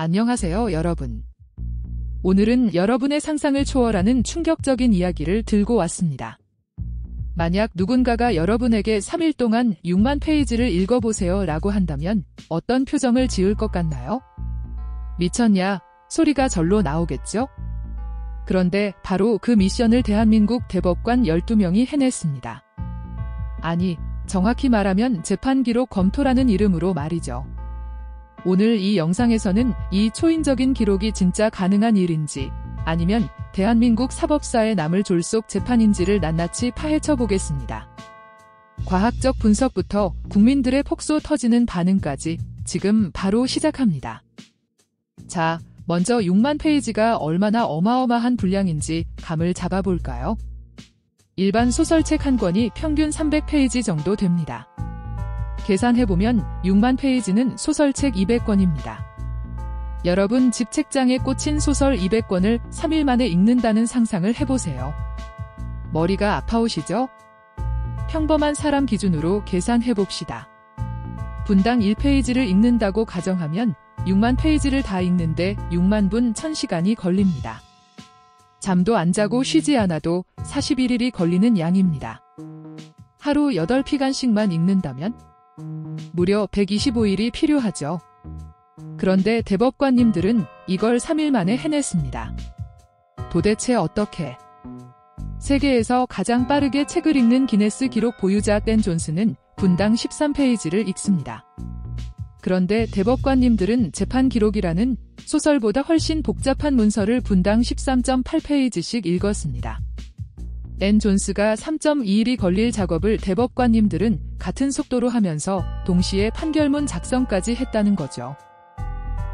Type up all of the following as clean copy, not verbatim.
안녕하세요, 여러분. 오늘은 여러분의 상상을 초월하는 충격적인 이야기를 들고 왔습니다. 만약 누군가가 여러분에게 3일 동안 6만 페이지를 읽어보세요 라고 한다면 어떤 표정을 지을 것 같나요? 미쳤냐? 소리가 절로 나오겠죠? 그런데 바로 그 미션을 대한민국 대법관 12명이 해냈습니다. 아니, 정확히 말하면 재판기록 검토라는 이름으로 말이죠. 오늘 이 영상에서는 이 초인적인 기록이 진짜 가능한 일인지 아니면 대한민국 사법사에 남을 졸속 재판인지를 낱낱이 파헤쳐 보겠습니다. 과학적 분석부터 국민들의 폭소 터지는 반응까지 지금 바로 시작합니다. 자, 먼저 6만 페이지가 얼마나 어마어마한 분량인지 감을 잡아볼까요? 일반 소설책 한 권이 평균 300페이지 정도 됩니다. 계산해보면 6만 페이지는 소설책 200권입니다. 여러분 집 책장에 꽂힌 소설 200권을 3일 만에 읽는다는 상상을 해보세요. 머리가 아파오시죠? 평범한 사람 기준으로 계산해봅시다. 분당 1페이지를 읽는다고 가정하면 6만 페이지를 다 읽는데 6만 분 1000시간이 걸립니다. 잠도 안 자고 쉬지 않아도 41일이 걸리는 양입니다. 하루 8피간씩만 읽는다면? 무려 125일이 필요하죠. 그런데 대법관님들은 이걸 3일 만에 해냈습니다. 도대체 어떻게? 세계에서 가장 빠르게 책을 읽는 기네스 기록 보유자 댄 존슨은 분당 13페이지를 읽습니다. 그런데 대법관님들은 재판 기록이라는 소설보다 훨씬 복잡한 문서를 분당 13.8페이지씩 읽었습니다. 댄 존스가 3.2일이 걸릴 작업을 대법관님들은 같은 속도로 하면서 동시에 판결문 작성까지 했다는 거죠.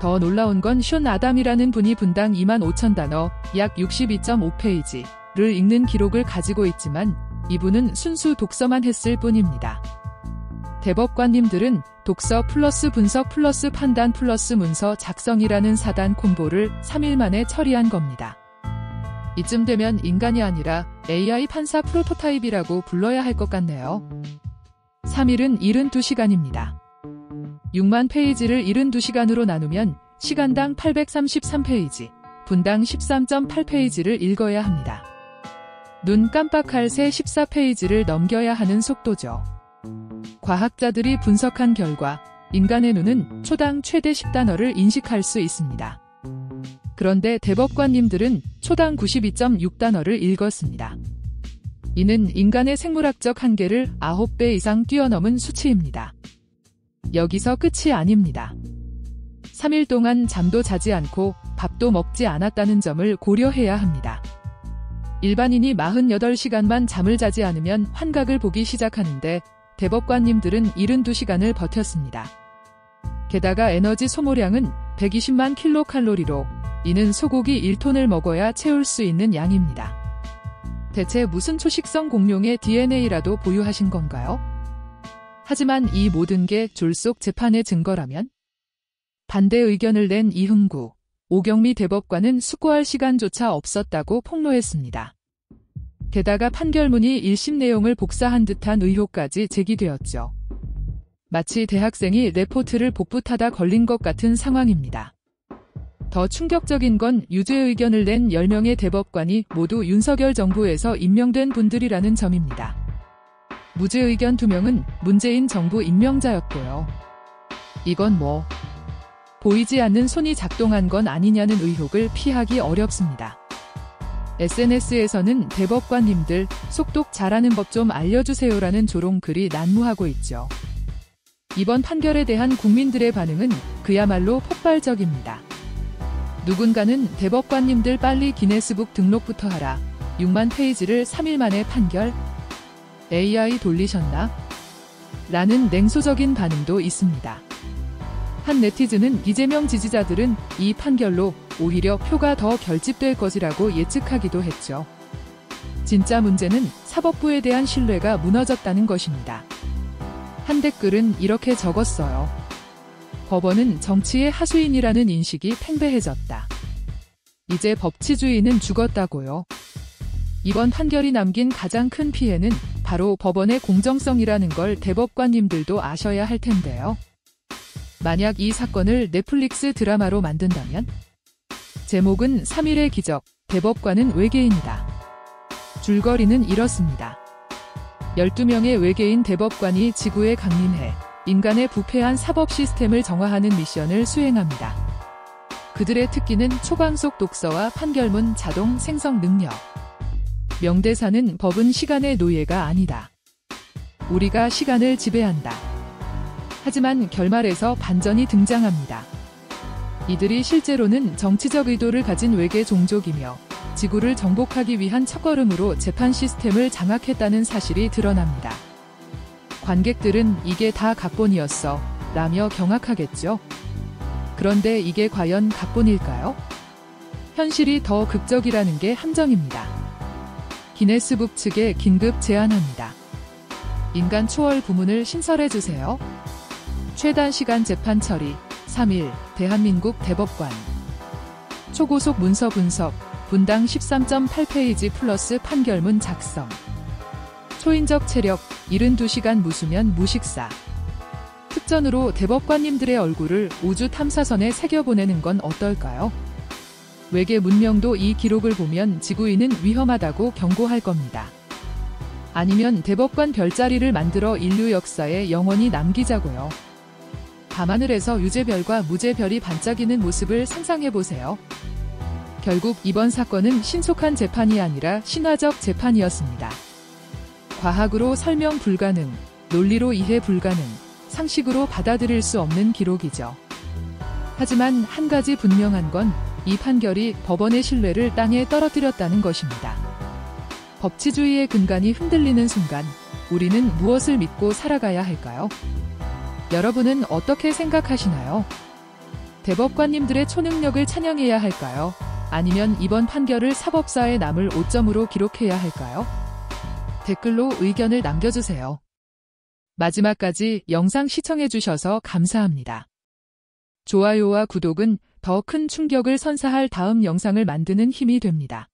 더 놀라운 건 숀 아담이라는 분이 분당 25,000단어, 약 62.5페이지를 읽는 기록을 가지고 있지만 이분은 순수 독서만 했을 뿐입니다. 대법관님들은 독서 플러스 분석 플러스 판단 플러스 문서 작성이라는 4단 콤보를 3일 만에 처리한 겁니다. 이쯤 되면 인간이 아니라 AI 판사 프로토타입이라고 불러야 할 것 같네요. 3일은 72시간입니다. 6만 페이지를 72시간으로 나누면 시간당 833페이지, 분당 13.8페이지를 읽어야 합니다. 눈 깜빡할 새 14페이지를 넘겨야 하는 속도죠. 과학자들이 분석한 결과 인간의 눈은 초당 최대 10단어를 인식할 수 있습니다. 그런데 대법관님들은 초당 92.6단어를 읽었습니다. 이는 인간의 생물학적 한계를 9배 이상 뛰어넘은 수치입니다. 여기서 끝이 아닙니다. 3일 동안 잠도 자지 않고 밥도 먹지 않았다는 점을 고려해야 합니다. 일반인이 48시간만 잠을 자지 않으면 환각을 보기 시작하는데 대법관님들은 72시간을 버텼습니다. 게다가 에너지 소모량은 120만 킬로칼로리로 이는 소고기 1톤을 먹어야 채울 수 있는 양입니다. 대체 무슨 초식성 공룡의 DNA라도 보유하신 건가요? 하지만 이 모든 게 졸속 재판의 증거라면? 반대 의견을 낸 이흥구, 오경미 대법관은 숙고할 시간조차 없었다고 폭로했습니다. 게다가 판결문이 1심 내용을 복사한 듯한 의혹까지 제기되었죠. 마치 대학생이 레포트를 복붙하다 걸린 것 같은 상황입니다. 더 충격적인 건 유죄 의견을 낸 10명의 대법관이 모두 윤석열 정부에서 임명된 분들이라는 점입니다. 무죄 의견 2명은 문재인 정부 임명자였고요. 이건 뭐 보이지 않는 손이 작동한 건 아니냐는 의혹을 피하기 어렵습니다. SNS에서는 대법관님들 속독 잘하는 법 좀 알려주세요라는 조롱글이 난무하고 있죠. 이번 판결에 대한 국민들의 반응은 그야말로 폭발적입니다. 누군가는 대법관님들 빨리 기네스북 등록부터 하라. 6만 페이지를 3일 만에 판결? AI 돌리셨나? 라는 냉소적인 반응도 있습니다. 한 네티즌은 이재명 지지자들은 이 판결로 오히려 표가 더 결집될 것이라고 예측하기도 했죠. 진짜 문제는 사법부에 대한 신뢰가 무너졌다는 것입니다. 한 댓글은 이렇게 적었어요. 법원은 정치의 하수인이라는 인식이 팽배해졌다. 이제 법치주의는 죽었다고요. 이번 판결이 남긴 가장 큰 피해는 바로 법원의 공정성이라는 걸 대법관님들도 아셔야 할 텐데요. 만약 이 사건을 넷플릭스 드라마로 만든다면? 제목은 3일의 기적, 대법관은 외계인이다. 줄거리는 이렇습니다. 12명의 외계인 대법관이 지구에 강림해 인간의 부패한 사법 시스템을 정화하는 미션을 수행합니다. 그들의 특기는 초광속 독서와 판결문 자동 생성 능력. 명대사는 법은 시간의 노예가 아니다. 우리가 시간을 지배한다. 하지만 결말에서 반전이 등장합니다. 이들이 실제로는 정치적 의도를 가진 외계 종족이며 지구를 정복하기 위한 첫걸음으로 재판 시스템을 장악했다는 사실이 드러납니다. 관객들은 이게 다 각본이었어 라며 경악하겠죠. 그런데 이게 과연 각본일까요? 현실이 더 극적이라는 게 함정입니다. 기네스북 측에 긴급 제안합니다. 인간 초월 부문을 신설해주세요. 최단 시간 재판 처리 3일 대한민국 대법관. 초고속 문서 분석 분당 13.8페이지 플러스 판결문 작성. 초인적 체력 72시간 무수면 무식사. 특전으로 대법관님들의 얼굴을 우주 탐사선에 새겨보내는 건 어떨까요? 외계 문명도 이 기록을 보면 지구인은 위험하다고 경고할 겁니다. 아니면 대법관 별자리를 만들어 인류 역사에 영원히 남기자고요. 밤하늘에서 유제별과 무제별이 반짝이는 모습을 상상해보세요. 결국 이번 사건은 신속한 재판이 아니라 신화적 재판이었습니다. 과학으로 설명 불가능, 논리로 이해 불가능, 상식으로 받아들일 수 없는 기록이죠. 하지만 한 가지 분명한 건 이 판결이 법원의 신뢰를 땅에 떨어뜨렸다는 것입니다. 법치주의의 근간이 흔들리는 순간 우리는 무엇을 믿고 살아가야 할까요? 여러분은 어떻게 생각하시나요? 대법관님들의 초능력을 찬양해야 할까요? 아니면 이번 판결을 사법사에 남을 오점으로 기록해야 할까요? 댓글로 의견을 남겨주세요. 마지막까지 영상 시청해주셔서 감사합니다. 좋아요와 구독은 더 큰 충격을 선사할 다음 영상을 만드는 힘이 됩니다.